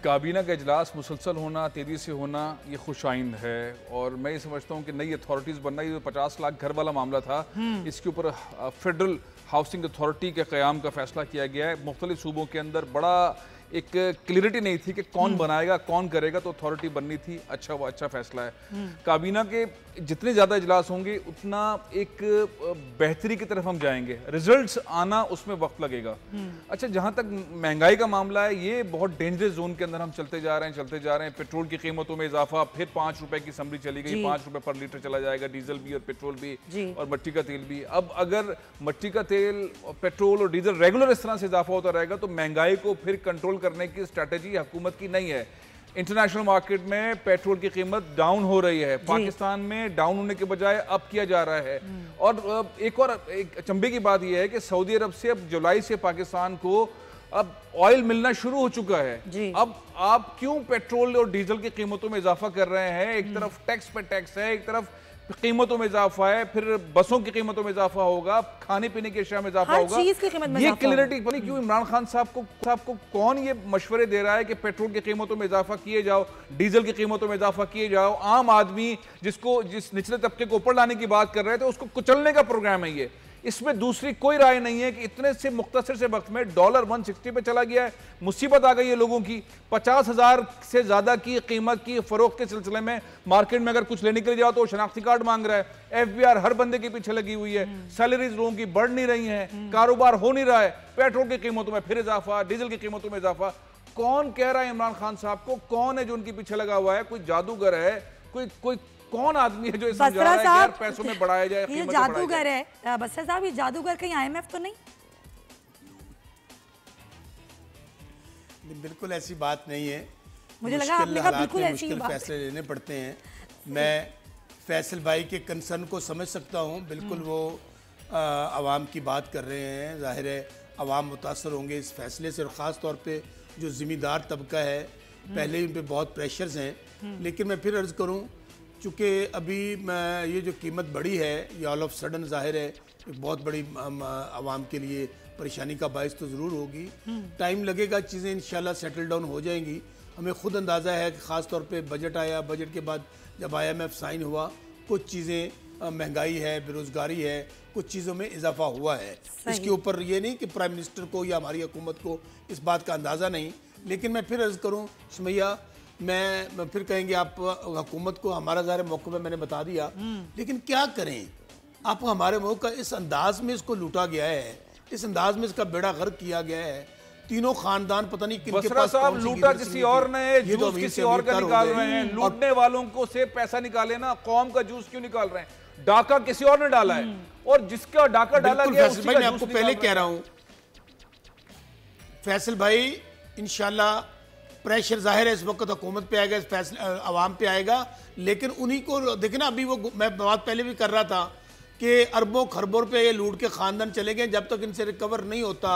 काबीना का इजलास मुसलसल होना, तेज़ी से होना, ये खुशाइंद है और मैं ये समझता हूँ कि नई अथॉरिटीज़ बनना, ये 50 लाख घर वाला मामला था, इसके ऊपर फेडरल हाउसिंग अथॉरिटी के क़याम का फैसला किया गया है। मुख्तलिफ सूबों के अंदर बड़ा एक क्लियरिटी नहीं थी कि कौन बनाएगा कौन करेगा, तो अथॉरिटी बननी थी। अच्छा, वो अच्छा फैसला है। काबीना के जितने ज़्यादा इजलास होंगे उतना एक बेहतरी की तरफ हम जाएंगे, रिजल्ट्स आना उसमें वक्त लगेगा। अच्छा, जहाँ तक महंगाई का मामला है, ये बहुत डेंजरस जोन के अंदर हम चलते जा रहे हैं। पेट्रोल की कीमतों में इजाफा, फिर 5 रुपए की समरी चली गई, 5 रुपए पर लीटर चला जाएगा, डीजल भी और पेट्रोल भी और मट्टी का तेल भी। अब अगर मट्टी का तेल, पेट्रोल और डीजल रेगुलर इस तरह से इजाफा होता रहेगा तो महंगाई को फिर कंट्रोल करने की स्ट्रेटेजी हुकूमत की नहीं है। इंटरनेशनल मार्केट में पेट्रोल की कीमत डाउन हो रही है, पाकिस्तान में डाउन होने के बजाय अप किया जा रहा है। और एक अचंभे की बात यह है कि सऊदी अरब से अब जुलाई से पाकिस्तान को अब ऑयल मिलना शुरू हो चुका है। अब आप क्यों पेट्रोल और डीजल की कीमतों में इजाफा कर रहे हैं? एक तरफ टैक्स पे टैक्स है, एक तरफ कीमतों में इजाफा है, फिर बसों की कीमतों में इजाफा होगा, खाने पीने की अशिया में इजाफा होगा। ये क्लियरिटी पता नहीं क्यों इमरान खान साहब को कौन ये मशवरे दे रहा है कि पेट्रोल की कीमतों में इजाफा किए जाओ, डीजल की कीमतों में इजाफा किए जाओ। आम आदमी जिस निचले तबके को ऊपर लाने की बात कर रहे थे उसको कुचलने का प्रोग्राम है ये। इसमें दूसरी कोई राय नहीं है कि इतने से मुख्तसर से वक्त में डॉलर 160 पे चला गया है। मुसीबत आ गई है लोगों की। 50,000 से ज्यादा की कीमत की फरोख्त के सिलसिले में मार्केट में अगर कुछ लेने के लिए जाओ तो शनाख्ती कार्ड मांग रहा है। FBI हर बंदे के पीछे लगी हुई है। सैलरीज लोगों की बढ़ नहीं रही है, कारोबार हो नहीं रहा है, पेट्रोल की कीमतों में फिर इजाफा, डीजल की कीमतों में इजाफा। कौन कह रहा है इमरान खान साहब को? कौन है जो उनके पीछे लगा हुआ है? कोई जादूगर है? कोई कौन आदमी है जो समझा रहा है कि यार पैसों में बढ़ाया जाए? ये जादूगर है बसरा साहब, ये जादूगर कहीं IMF तो नहीं? बिल्कुल ऐसी बात नहीं है। मुझे लगा आपने कहा बिल्कुल ऐसी बात। फैसले लेने पड़ते हैं। मैं फैसल भाई के कंसर्न को समझ सकता हूँ। बिल्कुल वो आवाम की बात कर रहे हैं। जाहिर है आवाम मुतासर होंगे इस फैसले से और ख़ास तौर पे जो ज़िम्मेदार तबका है, पहले ही उन पर बहुत प्रेशर्स हैं। लेकिन मैं फिर अर्ज़ करूँ, चूँकि अभी ये जो कीमत बढ़ी है ये ऑल ऑफ सडन ज़ाहिर है एक बहुत बड़ी आवाम के लिए परेशानी का बायस तो ज़रूर होगी। टाइम लगेगा, चीज़ें इंशाल्लाह सेटल डाउन हो जाएंगी। हमें खुद अंदाज़ा है कि ख़ास तौर पे बजट आया, बजट के बाद जब IMF साइन हुआ, कुछ चीज़ें महंगाई है, बेरोज़गारी है, कुछ चीज़ों में इजाफा हुआ है। इसके ऊपर ये नहीं कि प्राइम मिनिस्टर को या हमारी हुकूमत को इस बात का अंदाज़ा नहीं। लेकिन मैं फिर अर्ज़ करूँ सुमैया, मैं फिर कहेंगे आप हुकूमत को, हमारा ज़ाहिर मौके पे मैंने बता दिया, लेकिन क्या करें? आप हमारे मुल्क का इस अंदाज में इसको लूटा गया है, इस अंदाज में इसका बेड़ा गर्क किया गया है। तीनों खानदान पता नहीं किनके बसरा पास साहब, कौन सी लूटा गिरती किसी थी। और ने, ये तो जूस अमीर किसी से और का अमीर निकाल हो रहे गए। हैं। लूटने वालों को से पैसा निकाले ना, कौम का जूस क्यों निकाल रहे हैं? डाका किसी और ने डाला है, और जिसका डाका डाला बिल्कुल गया फैसल उसी भाई, का मैं जूस आपको पहले निकाल कह रहे रहा हूं, फैसल भाई इंशाल्लाह प्रेशर जाहिर है इस वक्त हुकूमत पे आएगा, इस फैसले अवाम पे आएगा, लेकिन उन्हीं को देखे ना। अभी वो मैं बात पहले भी कर रहा था कि अरबों खरबों पे ये लूट के खानदान चले गए। जब तक इनसे रिकवर नहीं होता,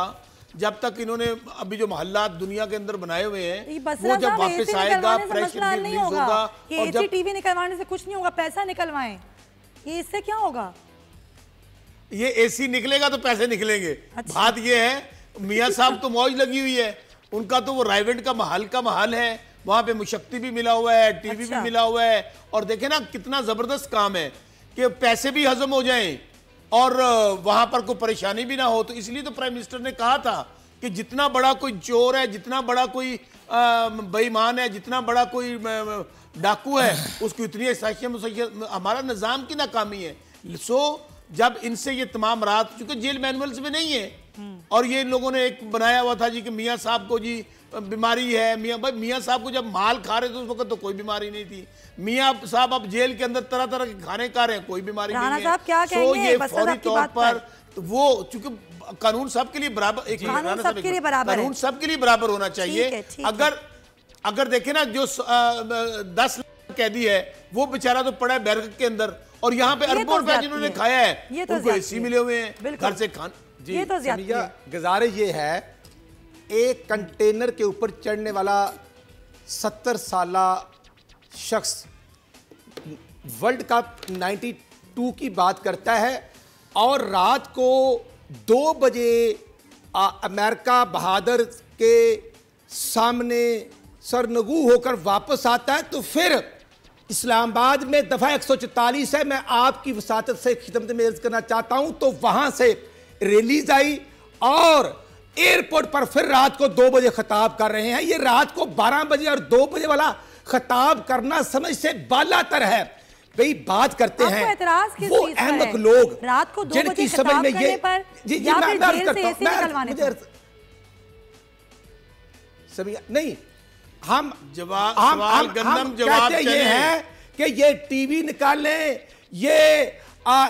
जब तक इन्होंने अभी जो मोहल्लात दुनिया के अंदर बनाए हुए हैं वो जब वापस आएगा, प्रेशर भी रिलीज होगा। और जब टीवी निकलवाने से कुछ नहीं होगा, पैसा निकलवाएं, ये इससे क्या होगा? ये एसी निकलेगा तो पैसे निकलेंगे। अच्छा। बात ये है, मियाँ साहब तो मौज लगी हुई है, उनका तो वो रायवेंट का महल है, वहां पे मुशक्ति भी मिला हुआ है, टीवी भी मिला हुआ है। और देखे ना कितना जबरदस्त काम है कि पैसे भी हजम हो जाएं और वहां पर कोई परेशानी भी ना हो। तो इसलिए तो प्राइम मिनिस्टर ने कहा था कि जितना बड़ा कोई चोर है, जितना बड़ा कोई बेईमान है, जितना बड़ा कोई डाकू है, उसकी उतनी हमारा निजाम की नाकामी है। सो जब इनसे ये तमाम रात, चूंकि जेल मैनुअल्स में नहीं है, और ये इन लोगों ने एक बनाया हुआ था जी कि मियाँ साहब को जी बीमारी है। मियाँ साहब को जब माल खा रहे थे उस वक्त तो कोई बीमारी नहीं थी। मियाँ साहब अब जेल के अंदर तरह तरह के खाने खा रहे हैं, कोई बीमारी नहीं है। सो ये फौरी तौर पर वो, चूंकि कानून सबके लिए बराबर, कानून सबके लिए बराबर, कानून सबके लिए बराबर होना चाहिए। अगर देखे ना, जो 10 लाख कैदी है वो बेचारा तो पड़ा है बैरक के अंदर, और यहाँ पे अरबों रुपया जिन्होंने खाया है उनको एसी मिले हुए हैं, घर से खान। ये तो गुजारिश ये है, एक कंटेनर के ऊपर चढ़ने वाला 70 साला शख्स वर्ल्ड कप 92 की बात करता है और रात को 2 बजे अमेरिका बहादुर के सामने सरनगू होकर वापस आता है। तो फिर इस्लामाबाद में दफा 144 है, मैं आपकी वसातत से खिदमत में अर्ज करना चाहता हूं, तो वहां से रिलीज आई और एयरपोर्ट पर फिर रात को 2 बजे खिताब कर रहे हैं। ये रात को 12 बजे और 2 बजे वाला खिताब करना समझ से बालातर है। भाई बात करते हैं वो अहमक लोग रात को 2 जिनकी समझ में ये नहीं, हम कहते ये हैं कि ये टीवी निकालें, ये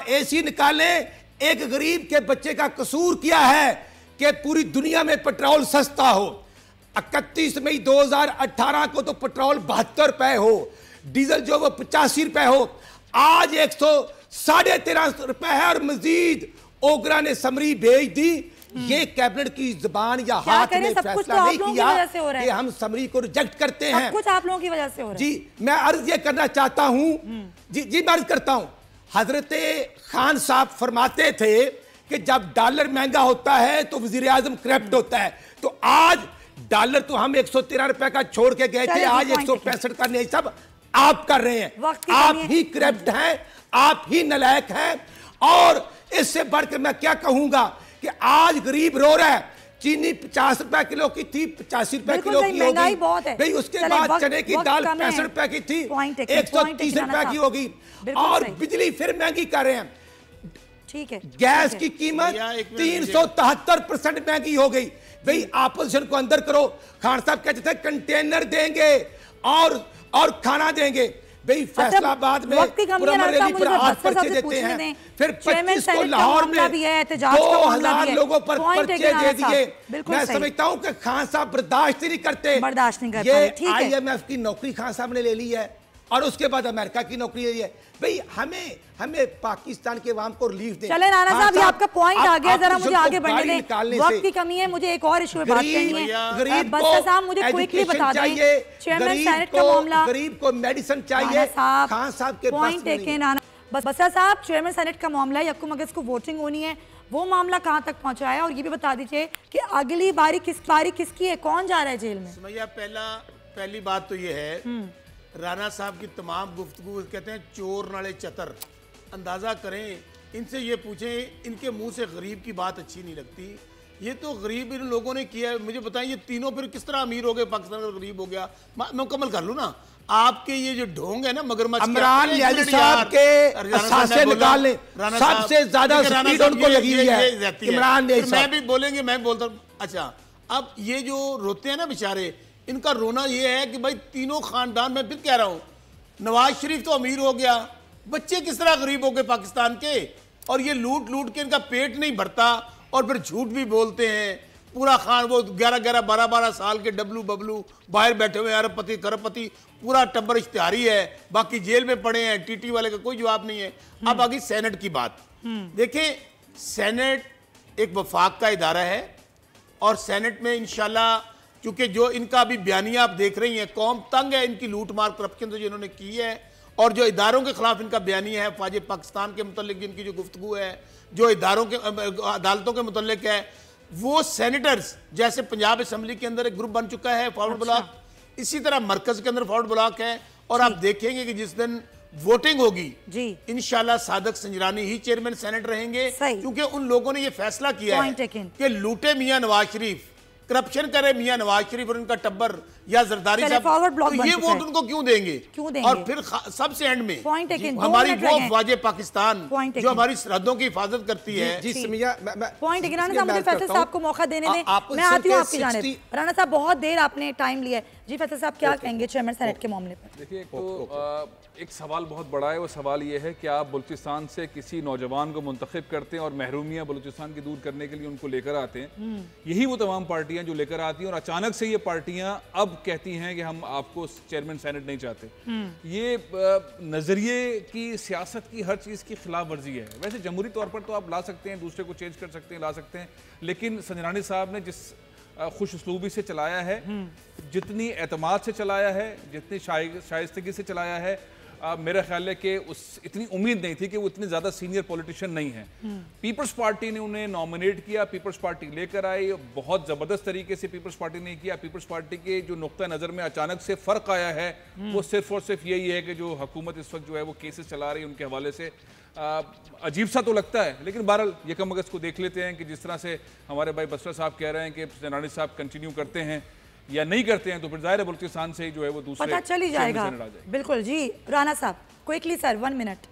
एसी निकालें। एक गरीब के बच्चे का कसूर क्या है कि पूरी दुनिया में पेट्रोल सस्ता हो। 31 मई 2018 को तो पेट्रोल 72 रुपए हो, डीजल जो वो 85 रुपए हो, आज 113.5 रुपए है। और मजीद ओगरा ने समरी भेज दी। ये कैबिनेट की जुबान या हाथ में फैसला नहीं किया कि हम समरी को रिजेक्ट करते हैं। कुछ आप लोगों की वजह से हो रहा है। जी मैं अर्ज ये करना चाहता हूं, जी मैं अर्ज करता हूं, हजरत खान साहब फरमाते थे कि जब डॉलर महंगा होता है तो वजीर आजम करप्ट होता है। तो आज डॉलर तो हम 113 रुपए का छोड़ के गए थे, आज 165 का नहीं, सब आप कर रहे हैं। आप ही करप्ट हैं, आप ही नालायक हैं। और इससे बढ़कर मैं क्या कहूंगा कि आज गरीब रो रहा है। चीनी 50 रुपए किलो की थी, 85 रुपए किलो की होगी भाई। उसके बाद चने की दाल 65 रुपए की थी, 130 रुपए की होगी। और बिजली फिर महंगी कर रहे हैं। ठीक है, गैस की कीमत 373% महंगी हो गई। भाई आपोजिशन को अंदर करो। खान साहब कहते थे कंटेनर देंगे और खाना देंगे। भाई फैसलाबाद में रैली पर हाथ पर्चे देते हैं, फिर 25 को लाहौर में 2000 लोगों पर पर्चे दे दिए। मैं समझता हूं कि खान साहब बर्दाश्त नहीं करते। ये IMF की नौकरी खान साहब ने ले ली है और उसके बाद अमेरिका की नौकरी ले ली है। भाई हमें पाकिस्तान के अवाम को रिलीफ दें। चले राणा साहब, ये आपका पॉइंट आ गया, जरा मुझे आगे बढ़ने दें, वक्त की कमी है। मुझे एक और इशू पे बात करनी है। बस्तर साहब मुझे क्विकली बता दें, चेयरमैन सेनेट का मामला, गरीब को मेडिसिन चाहिए, खान साहब के पॉइंट देखें। राणा बस्तर साहब, चेयरमैन सेनेट का मामला है, यक्कुम अगस्त को वोटिंग होनी है, वो मामला कहाँ तक पहुंचा है? और ये भी बता दीजिए कि अगली बारी किसकी है, कौन जा रहा है जेल में? पहली बात तो ये है, राणा साहब की तमाम गुफ्तगू कहते हैं चोर नाले चतर। अंदाज़ा करें, इनसे ये पूछें, इनके मुंह से गरीब की बात अच्छी नहीं लगती। ये तो गरीब इन लोगों ने किया है। मुझे बताएं ये तीनों फिर किस तरह अमीर हो गए, पाकिस्तान का गरीब हो गया। मैं मुकम्मल कर लूँ ना। आपके ये जो ढोंग है ना मगरमच्छ, इमरान यानी साहब के सांसें निकालने सबसे ज्यादा स्पीड उनको लगी हुई है। इमरान मैं भी बोलेंगे, मैं बोलता हूँ। अच्छा, अब ये जो रोते हैं ना बेचारे, इनका रोना ये है कि भाई तीनों खानदान, में फिर कह रहा हूँ, नवाज शरीफ तो अमीर हो गया, बच्चे किस तरह गरीब हो गए पाकिस्तान के, और ये लूट लूट के इनका पेट नहीं भरता और फिर झूठ भी बोलते हैं। पूरा खान वो 11-11, 12-12 साल के डब्लू बबलू बाहर बैठे हुए अरबपति खरबपति, पूरा टब्बर इश्तिहारी है, बाकी जेल में पड़े हैं, टीटी वाले का कोई जवाब नहीं है। अब आगे सेनेट की बात देखें, सेनेट एक वफाक का इदारा है और सेनेट में इंशाल्लाह, क्योंकि जो इनका अभी बयानिया आप देख रही हैं, कौम तंग है इनकी लूट मार करप्शन जो इन्होंने की है, और जो इदारों के खिलाफ इनका बयानिया है, फौज पाकिस्तान के मुतल्लिक इनकी जो गुफ्तगू है, जो इदारों के अदालतों के मुतल्लिक है, वो सेनेटर्स जैसे पंजाब असेंबली के अंदर एक ग्रुप बन चुका है फॉरवर्ड ब्लॉक, इसी तरह मरकज के अंदर फॉरवर्ड ब्लॉक है। और आप देखेंगे कि जिस दिन वोटिंग होगी इंशाल्लाह सादक संजरानी ही चेयरमैन सेनेट रहेंगे, क्योंकि उन लोगों ने ये फैसला किया है कि लूटे मियां नवाज शरीफ, करप्शन करे मियां नवाज शरीफ और उनका टब्बर या जरदारी साहब, तो ये वोट उनको क्यों देंगे? और फिर सबसे एंड में हमारी वो फौज पाकिस्तान जो हमारी सरहदों की हिफाजत करती है। जी समिया, पॉइंट एक राणा साहब, मुझे फैसल साहब को मौका देने दें, मैं आती हूँ आपकी जानिब। राणा साहब बहुत देर आपने टाइम लिया है जी, फैसल साहब क्या कहेंगे चेयरमैन सेनेट के मामले पर? देखिए, तो एक सवाल बहुत बड़ा है, वो सवाल ये है कि आप बलूचिस्तान से किसी नौजवान को मुंतखब करते हैं और महरूमियाँ बलूचिस्तान की दूर करने के लिए उनको लेकर आते हैं, यही वो तमाम पार्टियां जो लेकर आती हैं, और अचानक से ये पार्टियां अब कहती हैं कि हम आपको चेयरमैन सेनेट नहीं चाहते। ये नजरिए की, सियासत की, हर चीज़ की खिलाफ वर्जी है। वैसे जमहूरी तौर पर तो आप ला सकते हैं, दूसरे को चेंज कर सकते हैं, ला सकते हैं, लेकिन संजरानी साहब ने जिस खुश उसलूबी से चलाया है, जितनी एतमाद से चलाया है, जितनी शाइस्तगी से चलाया है, मेरा ख्याल है कि इतनी उम्मीद नहीं थी कि वो इतने ज़्यादा सीनियर पॉलिटिशियन नहीं है। पीपल्स पार्टी ने उन्हें नॉमिनेट किया, पीपल्स पार्टी लेकर आई, बहुत ज़बरदस्त तरीके से पीपल्स पार्टी ने किया। पीपल्स पार्टी के जो नुक्ता नज़र में अचानक से फ़र्क आया है, वो सिर्फ और सिर्फ यही है कि जो हुकूमत इस वक्त जो है वो केसेस चला रही है, उनके हवाले से अजीब सा तो लगता है, लेकिन बहरहाल यकम अगस्त को देख लेते हैं कि जिस तरह से हमारे भाई बसरा साहब कह रहे हैं कि संजरानी साहब कंटिन्यू करते हैं या नहीं करते हैं, तो फिर जाहिर है बलूचिस्तान से ही जो है वो दूसरे पता चल ही जाएगा। बिल्कुल जी, राणा साहब क्विकली सर, 1 मिनट।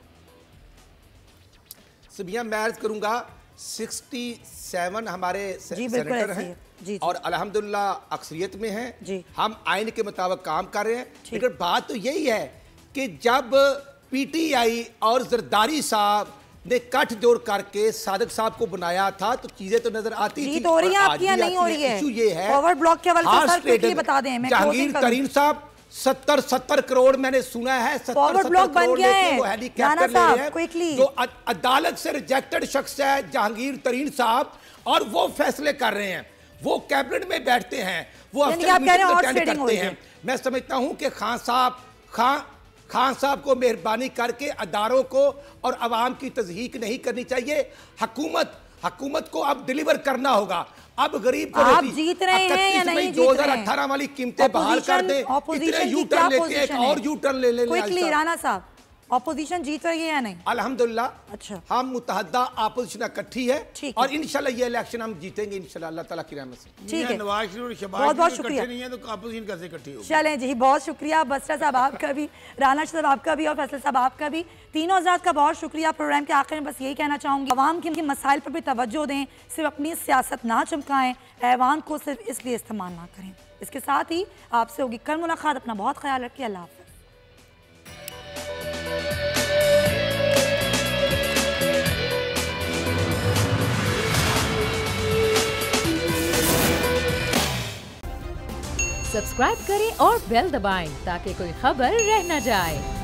सबिया, मैं अर्ज करूंगा 67 हमारे सेनेटर हैं जी, और अल्हम्दुलिल्लाह अक्सरियत में हैं जी। हम आइन के मुताबिक काम कर रहे हैं, लेकिन बात तो यही है कि जब पीटीआई और जरदारी साहब ने कट जोड़ करके सादिक साहब को बनाया था तो चीजें तो नजर आती थी, हो रही है आपकी या नहीं हो रही है? इशू ये है, फॉरवर्ड ब्लॉक के हवाले से सर क्विकली बता दें। मैं जहांगीर तरीन साहब 70 करोड़ मैंने सुना है, 70 करोड़ लेके वो हेलीकॉप्टर ले रहे हैं, जो अदालत से रिजेक्टेड शख्स है जहांगीर तरीन साहब, और वो फैसले कर रहे हैं, वो कैबिनेट में बैठते हैं, वो अफसर मीटिंग अटेंड करते हैं। मैं समझता हूं कि खान साहब को मेहरबानी करके अदारों को और अवाम की तज़हीक नहीं करनी चाहिए। हुकूमत को अब डिलीवर करना होगा। अब गरीब को आप जीत रहे हैं या नहीं जीत रहे हैं? 2018 वाली कीमतें बहाल कर दें, इतने यू टर्न लेके एक और यू टर्न ले लें। राणा साहब, ऑपोजिशन जीत रही है या नहीं? अल्हम्दुलिल्लाह, अच्छा, हम मुतहद्दा ऑपोजिशन इकट्ठी है, और इंशाल्लाह ये इलेक्शन हम जीतेंगे इंशाल्लाह अल्लाह ताला की रहमत से। ठीक है, नवाज शरीफ और शहबाज बहुत शुक्रिया। नहीं है तो ऑपोजिशन कैसे इकट्ठी होगी? चलें जी, बहुत शुक्रिया बसरा साहब आपका भी, राणा साहब आपका भी, और फैसल साहब आपका भी, तीनों हज़रात का बहुत शुक्रिया। प्रोग्राम के आखिर में बस यही कहना चाहूँगी, अवाम के मसाइल पर भी तवज्जो दें, सिर्फ अपनी सियासत ना चमकाएं, ऐवान को सिर्फ इसलिए इस्तेमाल ना करें। इसके साथ ही आपसे होगी कल मुलाकात। अपना बहुत ख्याल रखिए, अल्लाह हाफ़िज़। सब्सक्राइब करें और बेल दबाएं ताकि कोई खबर रह न जाए।